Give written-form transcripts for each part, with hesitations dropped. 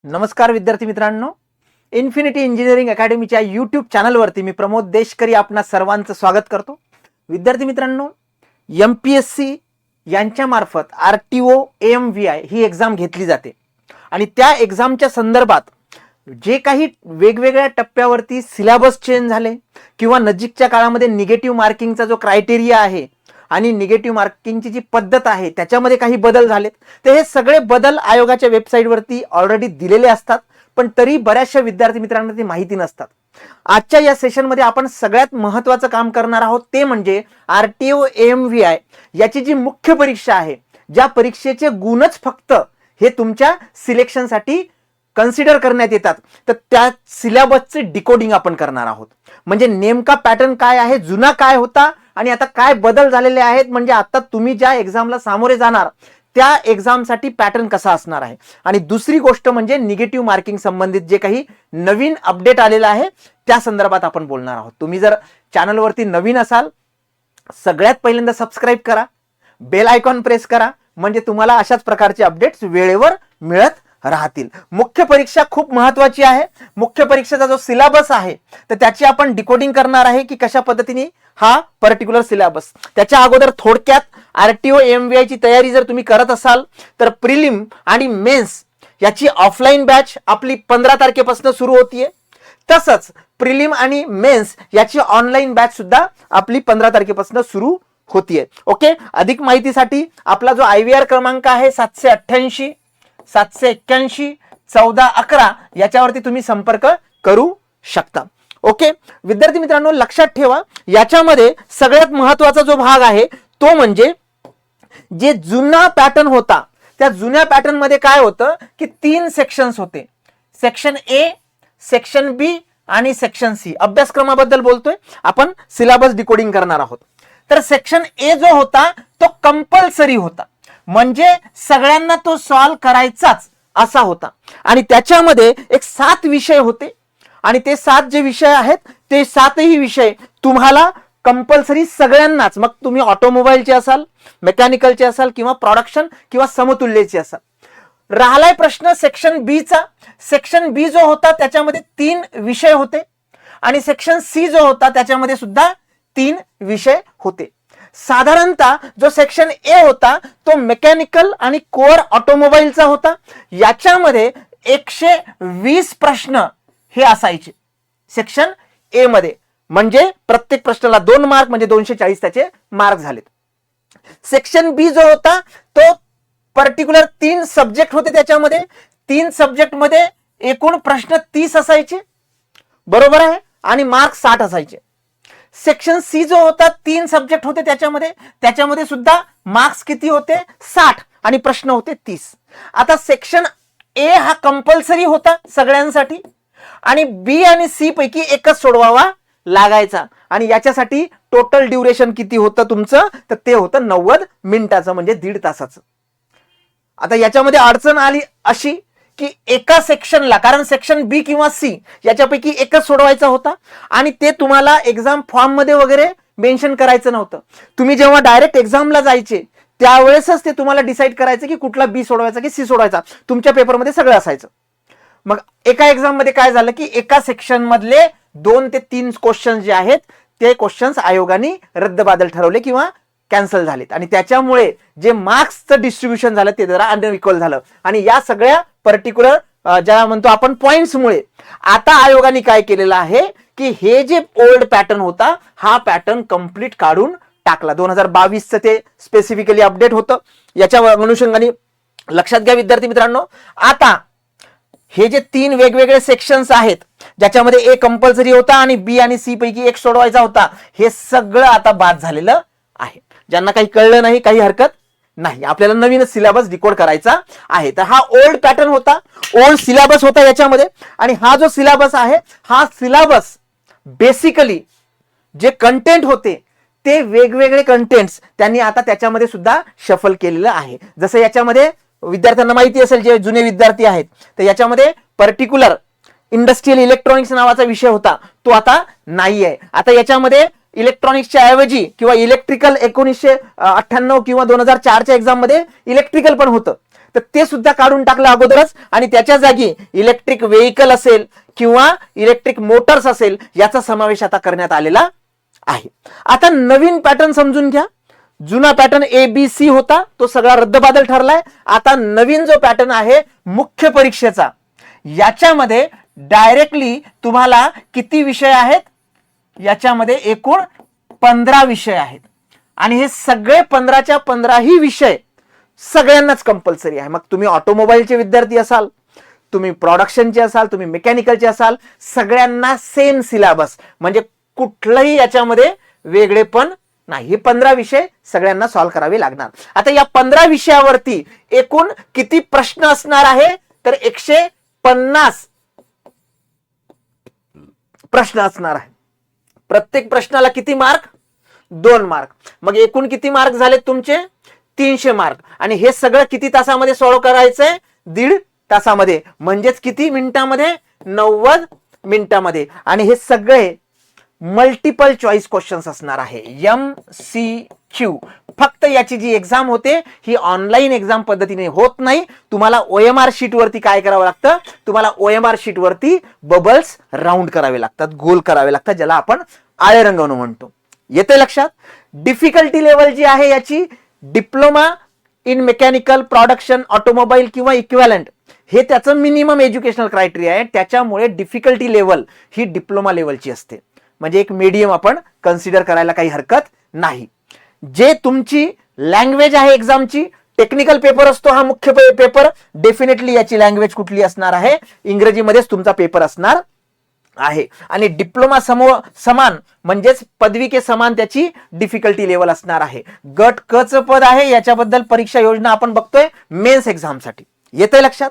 नमस्कार विद्यार्थी मित्रांनो, इन्फिनिटी इंजिनिअरिंग अकॅडमीच्या यूट्यूब चॅनलवरती मी प्रमोद देशकरी आपणा सर्वांचं स्वागत करतो. विद्यार्थी मित्रांनो, MPSC यांच्या मार्फत RTO AMVI ही एक्झाम घेतली जाते आणि त्या एक्झामच्या संदर्भात जे काही वेगवेगळ्या टप्प्यावरती सिलेबस चेंज झाले किंवा नजीकच्या काळामध्ये निगेटिव्ह मार्किंगचा जो क्रायटेरिया आहे आणि निगेटिव्ह मार्किंगची जी पद्धत आहे त्याच्यामध्ये काही बदल झालेत. तर हे सगळे बदल आयोगाच्या वेबसाईटवरती ऑलरेडी दिलेले असतात, पण तरी बऱ्याचशा विद्यार्थी मित्रांना ती माहिती नसतात. आजच्या या सेशनमध्ये आपण सगळ्यात महत्त्वाचं काम करणार आहोत ते म्हणजे RTO AMVI याची जी मुख्य परीक्षा आहे, ज्या परीक्षेचे गुणच फक्त हे तुमच्या सिलेक्शनसाठी कन्सिडर करण्यात येतात, तर त्या सिलेबसचे डिकोडिंग आपण करणार आहोत. म्हणजे नेमका पॅटर्न काय आहे, जुना काय होता आणि आता काय बदल झालेले आहेत, म्हणजे आता तुम्ही ज्या एक्झामला सामोरे जाणार त्या एक्झामसाठी पॅटर्न कसा असणार आहे. आणि दुसरी गोष्ट म्हणजे निगेटिव्ह मार्किंग संबंधित जे काही नवीन अपडेट आलेला आहे त्या संदर्भात आपण बोलणार आहोत. तुम्ही जर चॅनलवरती नवीन असाल, सगळ्यात पहिल्यांदा सबस्क्राईब करा, बेल आयकॉन प्रेस करा, म्हणजे तुम्हाला अशाच प्रकारचे अपडेट्स वेळेवर मिळत राहतील. मुख्य परीक्षा खूप महत्वाची आहे. मुख्य परीक्षेचा जो सिलेबस आहे तर त्याची आपण डिकोडिंग करणार आहे की कशा पद्धतीने हा पर्टिक्युलर सिलेबस. त्याच्या अगोदर थोडक्यात RTO AMVI ची तयारी जर तुम्ही करत असाल तर प्रिलिम आणि मेन्स याची ऑफलाईन बॅच आपली 15 तारखेपासून सुरू होतीये. तसंच प्रिलिम आणि मेन्स याची ऑनलाईन बॅच सुद्धा आपली 15 तारखेपासून सुरू होतीये. ओके, अधिक माहितीसाठी आपला जो IVR क्रमांक आहे 788 781 1411 याच्यावरती तुम्ही संपर्क करू शकता. ओके विद्यार्थी मित्रांनो, लक्षात ठेवा, याच्यामध्ये सगळ्यात महत्वाचा जो भाग आहे तो म्हणजे जे जुना पॅटर्न होता त्या जुन्या पॅटर्न मध्ये काय होतं की 3 सेक्शन्स होते. सेक्शन A, सेक्शन B आणि सेक्शन C. अभ्यासक्रमाबद्दल बोलतोय आपण, सिलेबस डिकोडिंग करणार आहोत. तर सेक्शन A जो होता तो कंपल्सरी होता, म्हणजे सगळ्यांना तो सॉल्व करायचाच असा होता. आणि त्याच्यामध्ये एक 7 विषय होते आणि ते 7 जे विषय आहेत ते 7ही विषय तुम्हाला कंपल्सरी सगळ्यांनाच, मग तुम्ही ऑटोमोबाईलचे असाल, मेकॅनिकलचे असाल किंवा प्रोडक्शन किंवा समतुल्यचे असाल. राहिलाय प्रश्न सेक्शन B चा. सेक्शन B जो होता त्याच्यामध्ये 3 विषय होते आणि सेक्शन C जो होता त्याच्यामध्ये सुद्धा 3 विषय होते. साधारणतः जो सेक्शन A होता तो मेकॅनिकल आणि कोअर ऑटोमोबाईलचा होता. याच्यामध्ये 120 प्रश्न हे असायचे सेक्शन A मध्ये, म्हणजे प्रत्येक प्रश्नाला 2 मार्क, म्हणजे 240 त्याचे मार्क झालेत. सेक्शन B जो होता तो पर्टिक्युलर 3 सब्जेक्ट होते. त्याच्यामध्ये 3 सब्जेक्ट मध्ये एकूण प्रश्न 30 असायचे, बरोबर आहे, आणि मार्क 60 असायचे. सेक्शन C जो होता 3 सब्जेक्ट होते त्याच्यामध्ये सुद्धा मार्क्स किती होते, 60, आणि प्रश्न होते 30. आता सेक्शन A हा कंपल्सरी होता सगळ्यांसाठी आणि B आणि C पैकी एकच सोडवावा लागायचा. आणि याच्यासाठी टोटल ड्युरेशन किती होतं तुमचं, तर ते होतं 90 मिनिटाचं, म्हणजे 1.5 तासाचं. आता याच्यामध्ये अडचण आली अशी की एका सेक्शनला, कारण सेक्शन B किंवा C याच्यापैकी एकच सोडवायचा होता आणि ते तुम्हाला एक्झाम फॉर्म मध्ये वगैरे मेन्शन करायचं नव्हतं. तुम्ही जेव्हा डायरेक्ट एक्झामला जायचे त्यावेळेसच ते तुम्हाला डिसाईड करायचं की कुठला B सोडवायचा की C सोडवायचा. तुमच्या पेपरमध्ये सगळं असायचं. मग एका एक्झाम मध्ये काय झालं की एका सेक्शन मधले 2 ते 3 क्वेश्चन जे आहेत ते क्वेश्चन्स आयोगाने रद्दबादल ठरवले किंवा कॅन्सल झालेत आणि त्याच्यामुळे जे मार्क्सचं डिस्ट्रीब्युशन झालं ते जरा अनइक्वल झालं. आणि या सगळ्या पर्टिक्युलर ज्या म्हणतो आपण पॉइंट्समुळे आता आयोगाने काय केलेलं आहे की हे जे ओल्ड पॅटर्न होता हा पॅटर्न कंप्लीट काढून टाकला. 2022चं ते स्पेसिफिकली अपडेट होतं. याच्या अनुषंगाने लक्षात घ्या विद्यार्थी मित्रांनो, आता हे जे 3 वेगवेगळे सेक्शन्स आहेत ज्याच्यामध्ये A कंपल्सरी होता आणि B आणि C पैकी एक सोडवायचा होता, हे सगळं आता बाद झालेलं आहे. ज्यांना काही कळलं नाही काही हरकत नाही, आपल्याला नवीन सिलेबस डिकोड करायचा आहे. तर हा ओल्ड पॅटर्न होता, ओल्ड सिलेबस होता याच्यामध्ये. आणि हा जो सिलेबस आहे हा सिलेबस बेसिकली जे कंटेंट होते ते वेगवेगळे कंटेंट्स त्यांनी आता त्याच्यामध्ये सुद्धा शफल केलेलं आहे. जसं याच्यामध्ये विद्यार्थ्यांना माहिती असेल, जे जुने विद्यार्थी आहेत, तर याच्यामध्ये पर्टिक्युलर इंडस्ट्रियल इलेक्ट्रॉनिक्स नावाचा विषय होता तो आता नाही आहे. आता याच्यामध्ये इलेक्ट्रॉनिक्सच्या ऐवजी किंवा इलेक्ट्रिकल 1998 किंवा 2004च्या एक्झाम मध्ये इलेक्ट्रिकल पण होतं, तर ते सुद्धा काढून टाकलं अगोदरच आणि त्याच्या जागी इलेक्ट्रिक व्हेकल असेल किंवा इलेक्ट्रिक मोटर्स असेल याचा समावेश आता करण्यात आलेला आहे. आता नवीन पॅटर्न समजून घ्या. जुना पॅटर्न ABC होता तो सगळा रद्दबादल ठरलाय. आता नवीन जो पॅटर्न आहे मुख्य परीक्षेचा, याच्यामध्ये डायरेक्टली तुम्हाला किती विषय आहेत, याच्यामध्ये एकूण 15 विषय आहेत आणि हे सगळे 15च्या 15ही विषय सगळ्यांनाच कंपल्सरी आहे. मग तुम्ही ऑटोमोबाईलचे विद्यार्थी असाल, तुम्ही प्रोडक्शनचे असाल, तुम्ही मेकॅनिकलचे असाल, सगळ्यांना सेम सिलेबस, म्हणजे कुठलंही याच्यामध्ये वेगळेपण नाही. हे 15 विषय सगळ्यांना सॉल्व्ह करावे लागणार. आता या 15 विषयावरती एकूण किती प्रश्न असणार आहे, तर 150 प्रश्न असणार आहे. प्रत्येक प्रश्नाला किती मार्क, 2 मार्क. मग एकूण किती मार्क झाले तुमचे, 300 मार्क. आणि हे सगळं किती तासामध्ये सॉल्व्ह करायचंय, 1.5 तासामध्ये. म्हणजेच किती मिनिटामध्ये, 90 मिनिटामध्ये. आणि हे सगळे मल्टिपल चॉईस क्वेश्चन्स असणार आहे, MCQ. फक्त याची जी एक्झाम होते ही ऑनलाईन एक्झाम पद्धतीने होत नाही. तुम्हाला OMR शीट वरती काय करावं लागतं, तुम्हाला OMR शीट वरती बबल्स राऊंड करावे लागतात, गोल करावे लागतात, ज्याला आपण आळे रंगवणं म्हणतो. येते लक्षात. डिफिकल्टी लेवल जी आहे याची diploma in mechanical production automobile किंवा इक्विव्हॅलंट हे त्याचं मिनिमम एज्युकेशनल क्रायटेरिया आहे. त्याच्यामुळे डिफिकल्टी लेवल ही डिप्लोमा लेवलची असते, म्हणजे एक मीडियम आपण कन्सिडर करायला काही हरकत नाही. जे तुमची लँग्वेज आहे एक्झामची, टेक्निकल पेपर असतो हा मुख्य पेपर, डेफिनेटली याची लँग्वेज कुठली असणार आहे, इंग्रजीमध्येच तुमचा पेपर असणार आहे. आणि डिप्लोमा समान म्हणजेच पदवी के समान त्याची डिफिकल्टी लेवल असणार आहे. गट क च पद आहे, याच्याबद्दल परीक्षा योजना आपण बघतोय मेन्स एक्झामसाठी. येतंय लक्षात.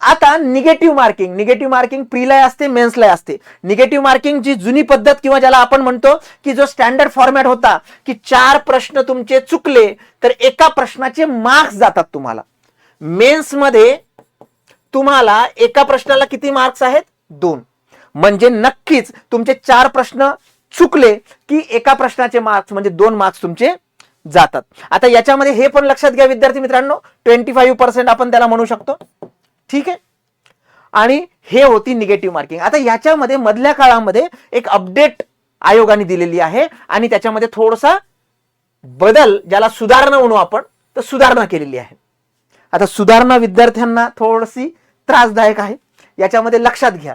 आता निगेटिव्ह मार्किंग प्रीला असते, मेन्सला असते. निगेटिव्ह मार्किंग जी जुनी पद्धत किंवा ज्याला आपण म्हणतो की जो स्टँडर्ड फॉर्मॅट होता की 4 प्रश्न तुमचे चुकले तर एका प्रश्नाचे मार्क्स जातात तुम्हाला. मेन्स मध्ये तुम्हाला एका प्रश्नाला किती मार्क्स आहेत, 2. म्हणजे नक्कीच तुमचे 4 प्रश्न चुकले की एका प्रश्नाचे मार्क्स म्हणजे 2 मार्क्स तुमचे जातात. आता याच्यामध्ये हे पण लक्षात घ्या विद्यार्थी मित्रांनो, 25% आपण त्याला म्हणू शकतो. ठीक आहे. आणि हे होती निगेटिव्ह मार्किंग. आता याच्यामध्ये मधल्या काळामध्ये एक अपडेट आयोगाने दिलेली आहे आणि त्याच्यामध्ये थोडासा बदल, ज्याला सुधारणा म्हणू आपण, तर सुधारणा केलेली आहे. आता सुधारणा विद्यार्थ्यांना थोडीशी त्रासदायक आहे. याच्यामध्ये लक्षात घ्या,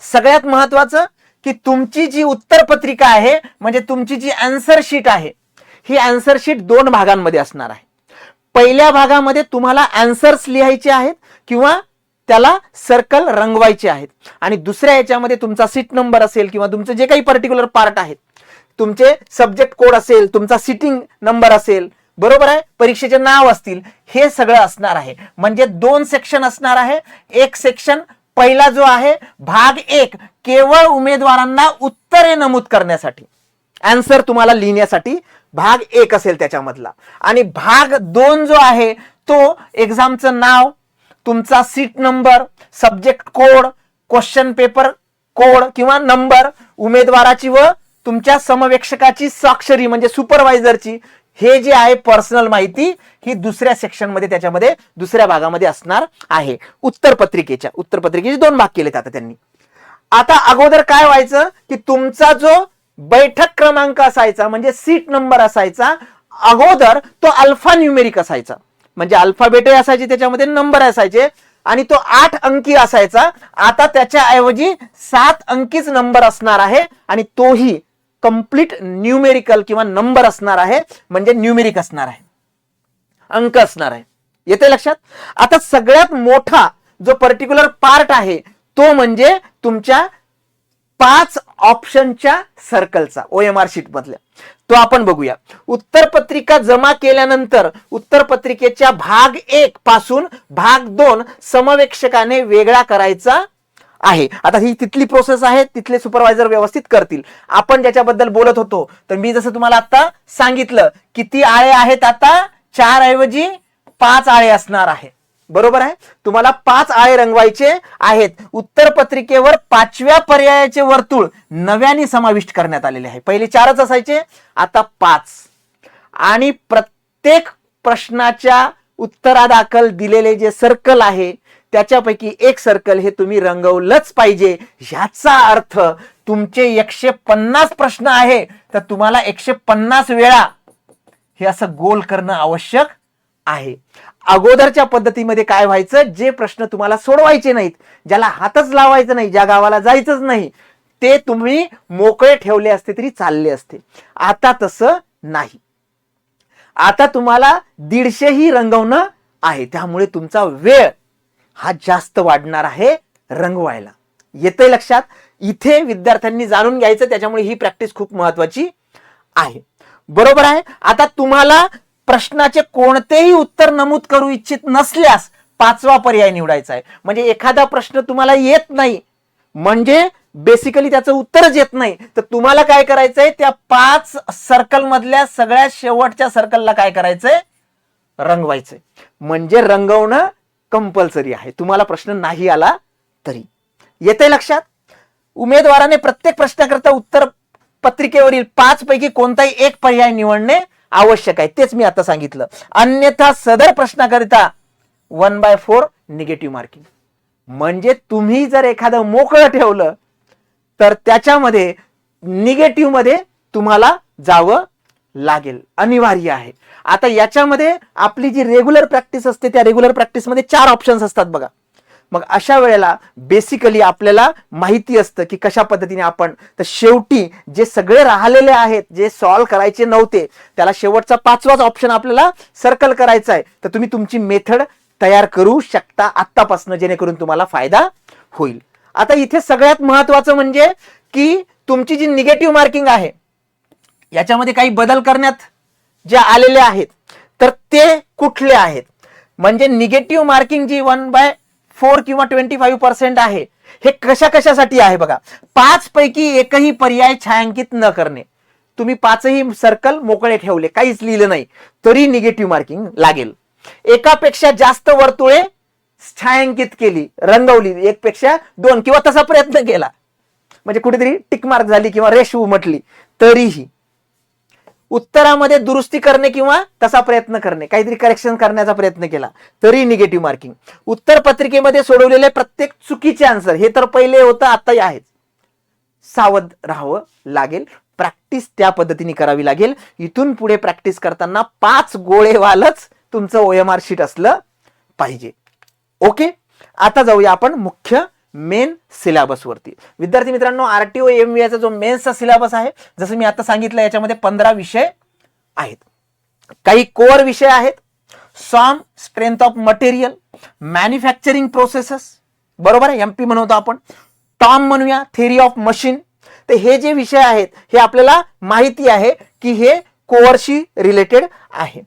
सगळ्यात महत्वाचं की तुमची जी उत्तरपत्रिका आहे, म्हणजे तुमची जी आन्सर शीट आहे, ही आन्सर शीट 2 भागांमध्ये असणार आहे. पहिल्या भागामध्ये तुम्हाला आन्सर्स लिहायचे आहेत किंवा त्याला सर्कल रंगवायचे आहेत आणि दुसऱ्या याच्यामध्ये तुमचा सीट नंबर असेल किंवा तुमचे जे काही पर्टिक्युलर पार्ट आहेत, तुमचे सब्जेक्ट कोड असेल, तुमचा सीटिंग नंबर असेल, बरोबर आहे, परीक्षेचे नाव असतील, हे सगळं असणार आहे. म्हणजे 2 सेक्शन असणार आहे. एक सेक्शन पहिला जो आहे भाग 1 केवळ उमेदवारांना उत्तरे नमूद करण्यासाठी, आन्सर तुम्हाला लिहिण्यासाठी भाग 1 असेल त्याच्यामधला. आणि भाग 2 जो आहे तो एक्झामचं नाव, तुमचा seat number, subject code, question paper code किंवा नंबर, उमेदवाराची व तुमच्या समवेक्षकाची स्वाक्षरी म्हणजे सुपरवायझरची, हे जे आहे पर्सनल माहिती, ही दुसऱ्या सेक्शन मध्ये त्याच्यामध्ये दुसऱ्या भागामध्ये असणार आहे. उत्तरपत्रिकेचे 2 भाग केलेत आता त्यांनी. आता अगोदर काय व्हायचं की तुमचा जो बैठक क्रमांक असायचा म्हणजे सीट नंबर असायचा, अगोदर तो अल्फा न्यूमेरिक असायचा, म्हणजे अल्फाबेट असायचे, त्याच्यामध्ये नंबर असायचे आणि तो 8 अंकी असायचा. आता त्याच्या ऐवजी 7 अंकीच नंबर असणार आहे आणि तोही कंप्लीट न्यूमेरिकल किंवा नंबर असणार आहे, म्हणजे न्यूमेरिक असणार आहे, अंक असणार आहे. येते लक्षात. आता सगळ्यात मोठा जो पर्टिक्युलर पार्ट आहे तो म्हणजे तुमच्या 5 ऑप्शनच्या सर्कलचा OMR शीट मधल्या, तो आपण बघूया. उत्तरपत्रिका जमा केल्यानंतर उत्तरपत्रिकेच्या भाग 1 पासून भाग 2 समवेक्षकाने वेगळा करायचा आहे. आता ही तिथली प्रोसेस आहे, तिथले सुपरवायझर व्यवस्थित करतील. आपण ज्याच्याबद्दल बोलत होतो, तर मी जसं तुम्हाला आता सांगितलं, किती आळे आहेत आता, 4 ऐवजी 5 आळे असणार आहे, बरोबर आहे. तुम्हाला 5 आळे रंगवायचे आहेत. उत्तरपत्रिकेवर 5व्या पर्यायाचे वर्तुळ नव्याने समाविष्ट करण्यात आलेले आहे. पहिले 4च असायचे, आता 5. आणि प्रत्येक प्रश्नाच्या उत्तरादाखल दिलेले जे सर्कल आहे त्याच्यापैकी एक सर्कल हे तुम्ही रंगवलंच पाहिजे. ह्याचा अर्थ तुमचे 150 प्रश्न आहे तर तुम्हाला 150 वेळा हे असं गोल करणं आवश्यक आहे. अगोदरच्या पद्धतीमध्ये काय व्हायचं, जे प्रश्न तुम्हाला सोडवायचे नाहीत, ज्याला हातच लावायचं नाही, ज्या गावाला जायचंच नाही, ते तुम्ही मोकळे ठेवले असते तरी चालले असते. आता तसं नाही. आता तुम्हाला 150 ही रंगवणं आहे, त्यामुळे तुमचा वेळ हा जास्त वाढणार आहे रंगवायला. येतंय लक्षात? इथे विद्यार्थ्यांनी जाणून घ्यायचं, त्याच्यामुळे ही प्रॅक्टिस खूप महत्वाची आहे. बरोबर आहे. आता तुम्हाला प्रश्नाचे कोणतेही उत्तर नमूद करू इच्छित नसल्यास 5वा पर्याय निवडायचा आहे. म्हणजे एखादा प्रश्न तुम्हाला येत नाही, म्हणजे बेसिकली त्याचं उत्तरच येत नाही, तर तुम्हाला काय करायचंय, त्या 5 सर्कल मधल्या सगळ्यात शेवटच्या सर्कलला काय करायचंय, रंगवायचंय. म्हणजे रंगवणं कंपल्सरी आहे, तुम्हाला प्रश्न नाही आला तरी. येते लक्षात? उमेदवाराने प्रत्येक प्रश्नाकरता उत्तर पत्रिकेवरील 5 पैकी कोणताही एक पर्याय निवडणे आवश्यक आहे. तेच मी आता सांगितलं. अन्यथा सदर प्रश्नाकरिता 1/4 निगेटिव्ह मार्किंग. म्हणजे तुम्ही जर एखादं मोकळं ठेवलं तर त्याच्यामध्ये निगेटिव्ह मध्ये तुम्हाला जावं लागेल, अनिवार्य आहे. आता याच्यामध्ये आपली जी रेग्युलर प्रॅक्टिस असते त्या रेग्युलर प्रॅक्टिस मध्ये 4 ऑप्शन्स असतात बघा. मग अशा वेळेला बेसिकली आपल्याला माहिती असतं की कशा पद्धतीने आपण, तर शेवटी जे सगळे राहिलेले आहेत, जे सॉल्व्ह करायचे नव्हते, त्याला शेवटचा 5वाच ऑप्शन आपल्याला सर्कल करायचा आहे. तर तुम्ही तुमची मेथड तयार करू शकता आत्तापासून, जेणेकरून तुम्हाला फायदा होईल. आता इथे सगळ्यात महत्वाचं म्हणजे की तुमची जी निगेटिव्ह मार्किंग आहे याच्यामध्ये काही बदल करण्यात जे आलेले आहेत तर ते कुठले आहेत. म्हणजे निगेटिव्ह मार्किंग जी 1/4 किंवा 25% आहे, हे कशासाठी आहे बघा. 5 पैकी एकही पर्याय छायांकित न करणे. तुम्ही 5ही सर्कल मोकळे ठेवले, काहीच लिहिलं नाही, तरी निगेटिव्ह मार्किंग लागेल. एकापेक्षा जास्त वर्तुळे छायांकित केली, रंगवली, 1 पेक्षा 2 किंवा तसा प्रयत्न केला, म्हणजे कुठेतरी टिक मार्क झाली किंवा रेष उमटली, तरीही. उत्तरामध्ये दुरुस्ती करणे किंवा तसा प्रयत्न करणे, काहीतरी करेक्शन करण्याचा प्रयत्न केला, तरी निगेटिव्ह मार्किंग. उत्तर पत्रिकेमध्ये सोडवलेले प्रत्येक चुकीचे आन्सर, हे तर पहिले होतं, आताही आहेच. सावध राहावं लागेल, प्रॅक्टिस त्या पद्धतीने करावी लागेल. इथून पुढे प्रॅक्टिस करताना 5 गोळेवालच तुमचं OMR शीट असलं पाहिजे. ओके, आता जाऊया आपण मुख्य मेन सिलेबस वरती. विद्यार्थी मित्रांनो, RTO MVI चा जो मेन्सचा सिलेबस आहे, जसं मी आता सांगितलं, याच्यामध्ये 15 विषय आहेत. काही कोअर विषय आहेत, SOM, strength of material, manufacturing processes, बरोबर आहे, MP म्हणतो आपण, टॉम म्हणूया, थेरी ऑफ मशीन. तर हे जे विषय आहेत हे आपल्याला माहिती आहे की हे कोअरशी रिलेटेड आहे.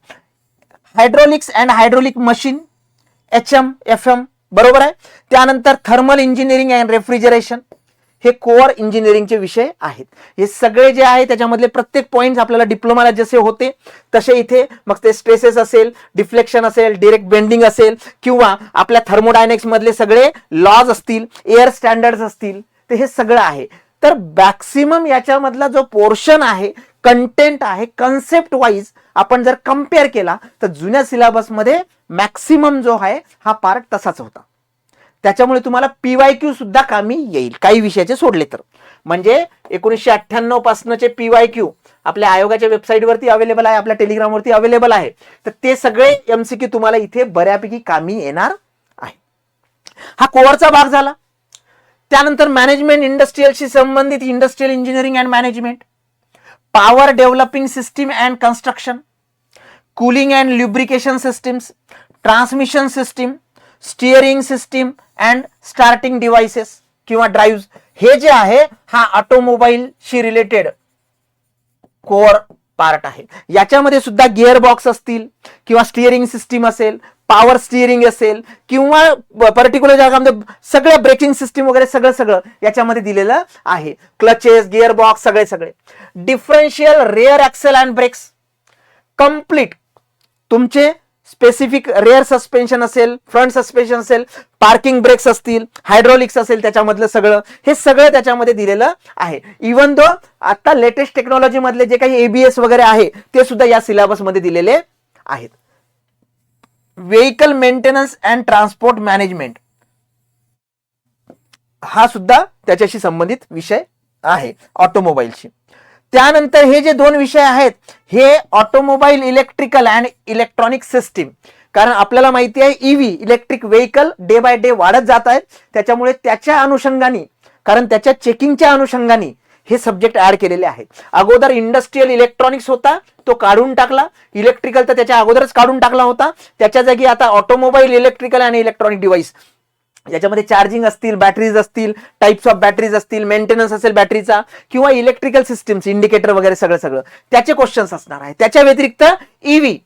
Hydraulics and hydraulic machine, HM, FM, बरोबर आहे. त्यानंतर थर्मल इंजिनिअरिंग अँड रेफ्रिजरेशन, हे कोअर इंजिनिअरिंगचे विषय आहेत. हे सगळे जे आहे त्याच्यामधले प्रत्येक पॉइंट आपल्याला डिप्लोमाला जसे होते तसे इथे, मग ते स्ट्रेसेस असेल, डिफ्लेक्शन असेल, डायरेक्ट बेंडिंग असेल, किंवा आपल्या थर्मोडायनेमिक्स मधले सगळे लॉज असतील, एअर स्टँडर्ड्स असतील, तर हे सगळं आहे. तर मॅक्सिमम याच्यामधला जो पोर्शन आहे, कंटेंट आहे, कन्सेप्ट वाईज आपण जर कम्पेअर केला तर जुन्या सिलेबसमध्ये मॅक्सिमम जो आहे हा पार्ट तसाच होता. त्याच्यामुळे तुम्हाला PYQ सुद्धा कामी येईल, काही विषयाचे सोडले तर. म्हणजे 1998 पासूनचे PYQ आपल्या आयोगाच्या वेबसाईटवरती अवेलेबल आहे, आपल्या टेलिग्रामवरती अवेलेबल आहे. तर ते सगळे MCQ तुम्हाला इथे बऱ्यापैकी कामी येणार आहे. हा कोअरचा भाग झाला. त्यानंतर मॅनेजमेंट इंडस्ट्रियलशी संबंधित industrial engineering and management, power developing system and construction, cooling and lubrication systems, transmission system, steering system and starting devices किंवा ड्राईव्ह, हे जे आहे हा ऑटोमोबाईलशी रिलेटेड कोअर पार्ट आहे. याच्यामध्ये सुद्धा गिअर बॉक्स असतील किंवा स्टिअरिंग सिस्टीम असेल, पॉवर स्टिअरिंग असेल, किंवा पर्टिक्युलर जागामध्ये सगळ्या ब्रेकिंग सिस्टीम वगैरे सगळं याच्यामध्ये दिलेलं आहे. क्लचेस, गिअर बॉक्स, सगळे. Differential rear axle and brakes complete, तुमचे स्पेसिफिक रेअर सस्पेन्शन असेल, फ्रंट सस्पेन्शन असेल, पार्किंग ब्रेक्स असतील, हायड्रोलिक्स असेल, त्याच्यामधलं सगळं, हे सगळं त्याच्यामध्ये दिलेलं आहे. इव्हन दो आता लेटेस्ट टेक्नॉलॉजी मधले जे काही ABS वगैरे आहे ते सुद्धा या सिलेबस मध्ये दिलेले आहेत. Vehicle maintenance and transport management हा सुद्धा त्याच्याशी संबंधित विषय आहे ऑटोमोबाईलशी. त्यानंतर हे जे दोन विषय आहेत हे automobile electrical and electronic system, कारण आपल्याला माहिती आहे EV electric vehicle day by day वाढत जात आहेत, त्याच्यामुळे त्याच्या अनुषंगाने, कारण त्याच्या चेकिंगच्या अनुषंगाने हे सब्जेक्ट ऍड केलेले आहेत. अगोदर इंडस्ट्रियल इलेक्ट्रॉनिक्स होता, तो काढून टाकला. इलेक्ट्रिकल तर त्याच्या अगोदरच काढून टाकला होता. त्याच्या जागी आता ऑटोमोबाईल इलेक्ट्रिकल आणि इलेक्ट्रॉनिक डिव्हाइस, याच्यामध्ये चार्जिंग असतील, बॅटरीज असतील, टाइप्स ऑफ बॅटरीज असतील, मेंटेनन्स असेल बॅटरीचा, किंवा इलेक्ट्रिकल सिस्टम्स, इंडिकेटर वगैरे सगळं त्याचे क्वेश्चन्स असणार आहे. त्याच्या व्यतिरिक्त EV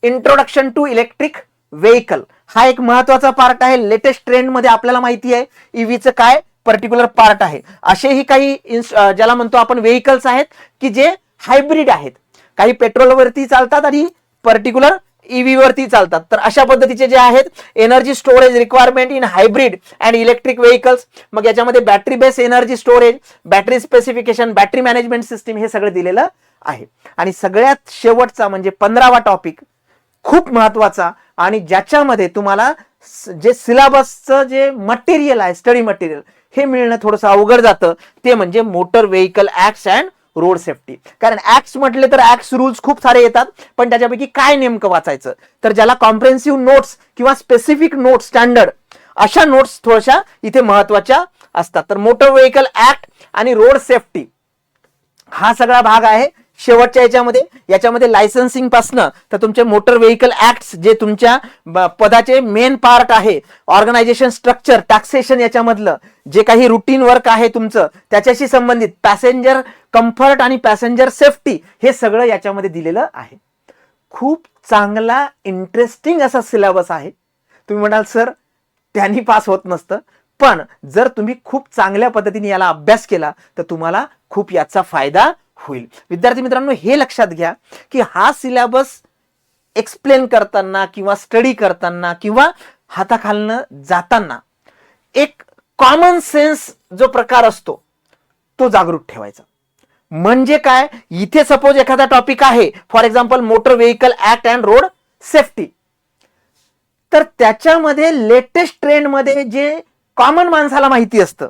introduction to electric vehicle हा एक महत्वाचा पार्ट आहे. लेटेस्ट ट्रेंड मध्ये आपल्याला माहिती आहे ईव्हीचं काय पर्टिक्युलर पार्ट आहे. असेही काही ज्याला म्हणतो आपण व्हेकल्स आहेत की जे हायब्रिड आहेत, काही पेट्रोलवरती चालतात आणि पर्टिक्युलर ईव्ही वरती चालतात. तर अशा पद्धतीचे जे आहेत energy storage requirement in hybrid and electric vehicles, मग याच्यामध्ये battery base energy storage, battery specification, battery management system हे सगळं दिलेलं आहे. आणि सगळ्यात शेवटचा म्हणजे 15वा टॉपिक खूप महत्वाचा, आणि ज्याच्यामध्ये तुम्हाला जे सिलेबसचं जे मटेरियल आहे, स्टडी मटेरियल, हे मिळणं थोडंसं अवघड जातं, ते म्हणजे motor vehicle acts and road safety. कारण ऍक्ट्स म्हटले तर ऍक्ट्स रूल्स खूप सारे येतात, पण त्याच्यापैकी काय नेमकं वाचायचं, तर ज्याला कॉम्प्रिहेन्सिव्ह नोट्स किंवा स्पेसिफिक नोट्स स्टँडर्ड अशा नोट्स थोड्याशा इथे महत्वाच्या असतात. तर मोटर व्हेकल ऍक्ट आणि रोड सेफ्टी हा सगळा भाग आहे शेवटच्या याच्यामध्ये लायसन्सिंग पासनं तर तुमचे मोटर व्हेकल ऍक्ट्स जे तुमच्या पदाचे मेन पार्ट आहे, ऑर्गनायझेशन स्ट्रक्चर, टॅक्सेशन, याच्यामधलं जे काही रुटीन वर्क आहे तुमचं त्याच्याशी संबंधित, पॅसेंजर कम्फर्ट आणि पॅसेंजर सेफ्टी, हे सगळं याच्यामध्ये दिलेलं आहे. खूप चांगला इंटरेस्टिंग असा सिलेबस आहे. तुम्ही म्हणाल सर त्यांनी पास होत नसतं, पण जर तुम्ही खूप चांगल्या पद्धतीने याला अभ्यास केला तर तुम्हाला खूप याचा फायदा होईल. विद्यार्थी मित्रांनो, हे लक्षात घ्या की हा सिलेबस एक्सप्लेन करताना किंवा स्टडी करताना किंवा हाताखालनं जाताना एक कॉमन सेन्स जो प्रकार असतो तो जागृत ठेवायचा. म्हणजे काय, इथे सपोज एखादा टॉपिक आहे, for example motor vehicle act and road safety, तर त्याच्यामध्ये लेटेस्ट ट्रेंड मध्ये जे कॉमन माणसाला माहिती असतं,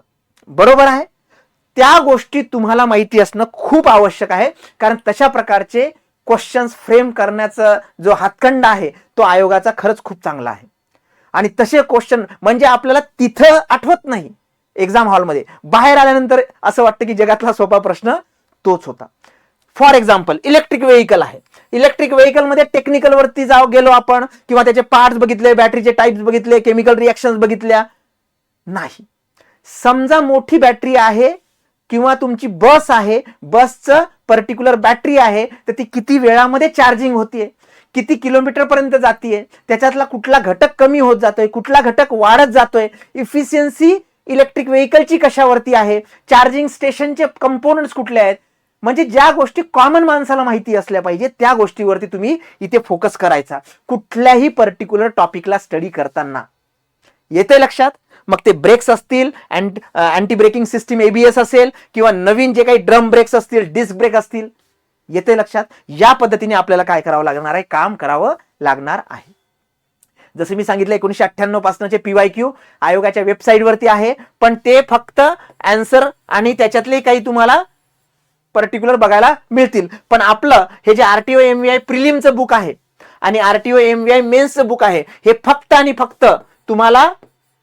बरोबर आहे, त्या गोष्टी तुम्हाला माहिती असणं खूप आवश्यक आहे. कारण तशा प्रकारचे क्वेश्चन्स फ्रेम करण्याचा जो हातखंडा आहे तो आयोगाचा खरंच खूप चांगला आहे. आणि तसे क्वेश्चन म्हणजे आपल्याला तिथं आठवत नाही एक्झाम हॉलमध्ये, बाहेर आल्यानंतर असं वाटतं की जगातला सोपा प्रश्न तोच होता. फॉर एक्झाम्पल इलेक्ट्रिक व्हेकल आहे, इलेक्ट्रिक व्हेकल मध्ये टेक्निकल वरती गेलो आपण किंवा त्याचे पार्ट्स बघितले, बॅटरीचे टाइप्स बघितले, केमिकल रिएक्शन्स बघितल्या नाही. समजा मोठी बॅटरी आहे किंवा तुमची बस आहे, बसचं पर्टिक्युलर बॅटरी आहे, तर ती किती वेळामध्ये चार्जिंग होतीये, किती किलोमीटर पर्यंत जातीये, त्याच्यातला कुठला घटक कमी होत जातोय, कुठला घटक वाढत जातोय, इफिशियन्सी इलेक्ट्रिक व्हेकलची कशावरती आहे, चार्जिंग स्टेशनचे कंपोनंट्स कुठले आहेत, म्हणजे ज्या गोष्टी कॉमन माणसाला माहिती असल्या पाहिजे त्या गोष्टीवरती तुम्ही इथे फोकस करायचा कुठल्याही पर्टिक्युलर टॉपिकला स्टडी करताना. येते लक्षात? मग ते ब्रेक्स असतील, अँटी ब्रेकिंग सिस्टीम एबीएस असेल किंवा नवीन जे काही ड्रम ब्रेक्स असतील, डिस्क ब्रेक असतील, येते लक्षात? या पद्धतीने आपल्याला काय करावं लागणार आहे, काम करावं लागणार आहे. जसं मी सांगितलं 1998 पासूनचे PYQ आयोगाच्या वेबसाईटवरती आहे, पण ते फक्त आन्सर आणि त्याच्यातले काही तुम्हाला पर्टिक्युलर बघायला मिळतील. पण आपलं हे जे RTO MVI प्रिलिमचं बुक आहे आणि RTO MVI मेन्सचं बुक आहे, हे फक्त आणि फक्त तुम्हाला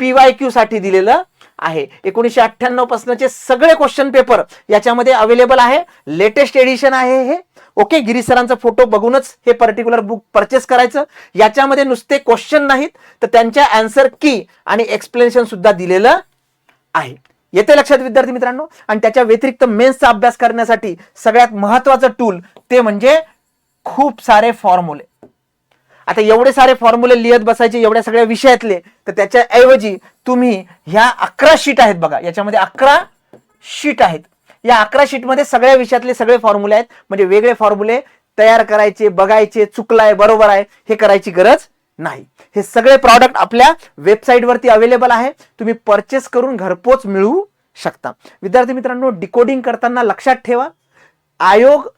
PYQ साठी दिलेलं आहे. 1998 पासूनचे सगळे क्वेश्चन पेपर याच्यामध्ये अवेलेबल आहे. लेटेस्ट एडिशन आहे हे. ओके, गिरीश सरांचा फोटो बघूनच हे पर्टिक्युलर बुक परचेस करायचं. याच्यामध्ये नुसते क्वेश्चन नाहीत तर त्यांच्या आन्सर की आणि एक्सप्लेनेशन सुद्धा दिलेलं आहे. येते लक्षात विद्यार्थी मित्रांनो? आणि त्याच्या व्यतिरिक्त मेन्सचा अभ्यास करण्यासाठी सगळ्यात महत्वाचं टूल ते म्हणजे खूप सारे फॉर्म्युले. आता एवढे सारे फॉर्म्युले लिहित बसायचे एवढ्या सगळ्या विषयातले, तर त्याच्या ऐवजी तुम्ही ह्या 11 शीट आहेत बघा, याच्यामध्ये 11 शीट आहेत. या 11 शीट मध्ये सगळ्या विषयातले सगळे फॉर्म्युले आहेत. म्हणजे वेगळे फॉर्म्युले तयार करायचे, बघायचे, चुकलाय बरोबर आहे हे करायची गरज नाही. हे सगळे प्रॉडक्ट आपल्या वेबसाईट वरती अवेलेबल आहे, तुम्ही परचेस करून घरपोच मिळवू शकता. विद्यार्थी मित्रांनो, डिकोडिंग करताना लक्षात ठेवा, आयोग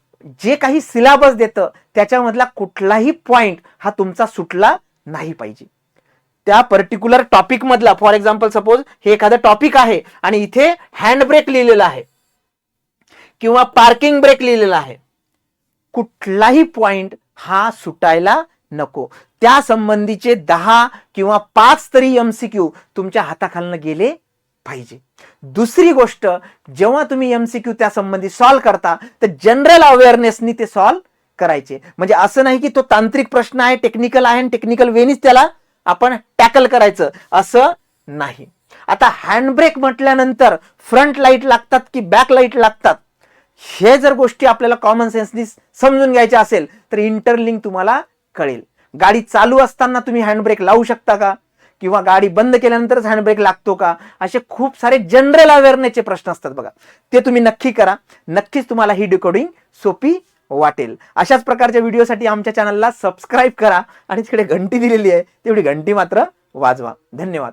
जे काही सिलेबस देतं त्याच्यामधला कुठलाही पॉइंट हा तुमचा सुटला नाही पाहिजे. त्या पर्टिक्युलर टॉपिक मधला, फॉर एक्झाम्पल सपोज हे एखादं टॉपिक आहे आणि इथे हँड ब्रेक लिहिलेला आहे किंवा पार्किंग ब्रेक लिहिलेला आहे, कुठलाही पॉइंट हा सुटायला नको. त्या संबंधीचे 10 किंवा 5 तरी एमसीक्यू तुमच्या हाताखालनं गेले पाहिजे. दुसरी गोष्ट, जेव्हा तुम्ही एमसीक्यू त्या संबंधी सॉल्व्ह करता तर जनरल अवेअरनेसनी ते सॉल्व्ह करायचे. म्हणजे असं नाही की तो तांत्रिक प्रश्न आहे, टेक्निकल आहे आणि टेक्निकल वेनीच त्याला आपण टॅकल करायचं, असं नाही. आता हँडब्रेक म्हटल्यानंतर फ्रंट लाईट लागतात की बॅक लाईट लागतात, हे जर गोष्टी आपल्याला कॉमन सेन्सनी समजून घ्यायच्या असेल तर इंटरलिंक तुम्हाला कळेल. गाडी चालू असताना तुम्ही हँडब्रेक लावू शकता का, किंवा गाडी बंद केल्यानंतरच हँडब्रेक लागतो का, असे खूप सारे जनरल अवेअरनेसचे प्रश्न असतात बघा. ते तुम्ही नक्की करा. नक्कीच तुम्हाला ही डिकोडिंग सोपी वाटेल. अशाच प्रकारच्या व्हिडिओसाठी आमच्या चॅनलला सबस्क्राईब करा आणि तिकडे घंटी दिलेली आहे तेवढी घंटी मात्र वाजवा. धन्यवाद.